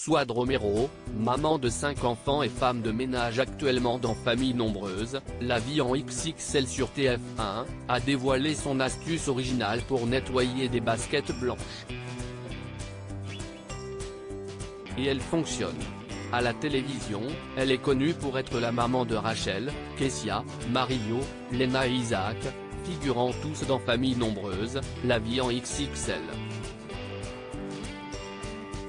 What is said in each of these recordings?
Suad Romero, maman de 5 enfants et femme de ménage actuellement dans Famille Nombreuse, la vie en XXL sur TF1, a dévoilé son astuce originale pour nettoyer des baskets blanches. Et elle fonctionne. À la télévision, elle est connue pour être la maman de Rachel, Kessia, Mario, Lena et Isaac, figurant tous dans Famille Nombreuse, la vie en XXL.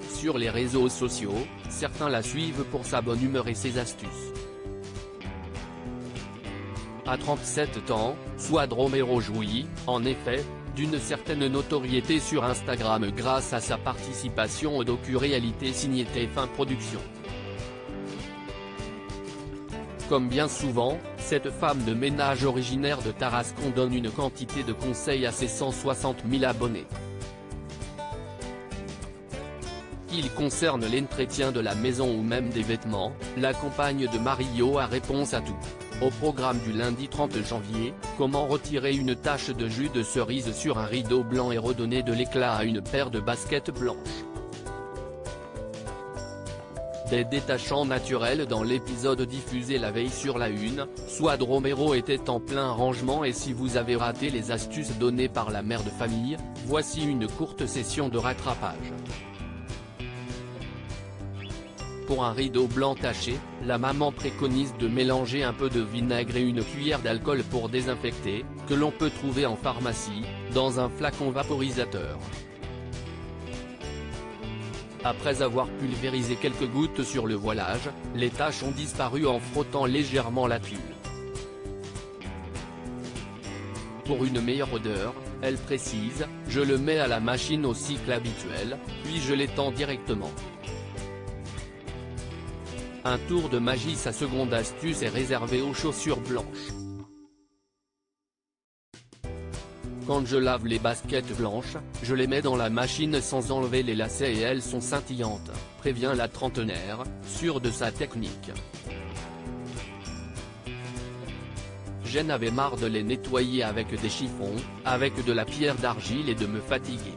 Sur les réseaux sociaux, certains la suivent pour sa bonne humeur et ses astuces. À 37 ans, Suad Romero jouit, en effet, d'une certaine notoriété sur Instagram grâce à sa participation au docu-réalité signé TF1 Productions. Comme bien souvent, cette femme de ménage originaire de Tarascon donne une quantité de conseils à ses 160 000 abonnés. Qu'il concerne l'entretien de la maison ou même des vêtements, la compagne de Mario a réponse à tout. Au programme du lundi 30 janvier, comment retirer une tache de jus de cerise sur un rideau blanc et redonner de l'éclat à une paire de baskets blanches. Des détachants naturels dans l'épisode diffusé la veille sur la Une, Suad Romero était en plein rangement et si vous avez raté les astuces données par la mère de famille, voici une courte session de rattrapage. Pour un rideau blanc taché, la maman préconise de mélanger un peu de vinaigre et une cuillère d'alcool pour désinfecter, que l'on peut trouver en pharmacie, dans un flacon vaporisateur. Après avoir pulvérisé quelques gouttes sur le voilage, les taches ont disparu en frottant légèrement la tulle. Pour une meilleure odeur, elle précise, je le mets à la machine au cycle habituel, puis je l'étends directement. Un tour de magie. Sa seconde astuce est réservée aux chaussures blanches. Quand je lave les baskets blanches, je les mets dans la machine sans enlever les lacets et elles sont scintillantes, prévient la trentenaire, sûre de sa technique. J'en avais marre de les nettoyer avec des chiffons, avec de la pierre d'argile et de me fatiguer.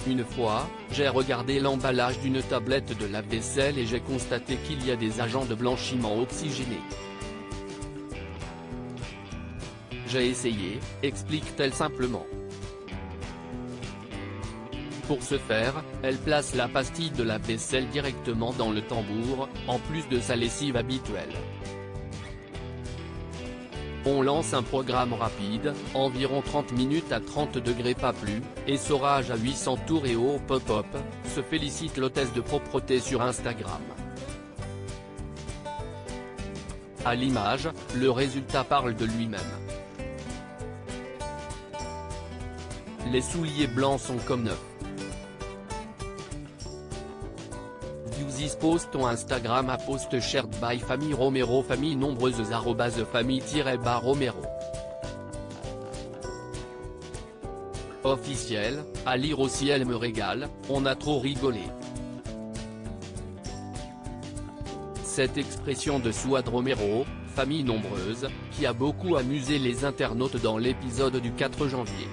Une fois, j'ai regardé l'emballage d'une tablette de lave-vaisselle et j'ai constaté qu'il y a des agents de blanchiment oxygénés. J'ai essayé, explique-t-elle simplement. Pour ce faire, elle place la pastille de lave-vaisselle directement dans le tambour, en plus de sa lessive habituelle. On lance un programme rapide, environ 30 minutes à 30 degrés pas plus, essorage à 800 tours et au pop-up, se félicite l'hôtesse de propreté sur Instagram. À l'image, le résultat parle de lui-même. Les souliers blancs sont comme neufs. View this post on Instagram à post shared by Famille Romero Famille Nombreuse @famille-Romero. Officiel, à lire aussi. Elle me régale, on a trop rigolé. Cette expression de Suad Romero, Famille Nombreuse, qui a beaucoup amusé les internautes dans l'épisode du 4 janvier.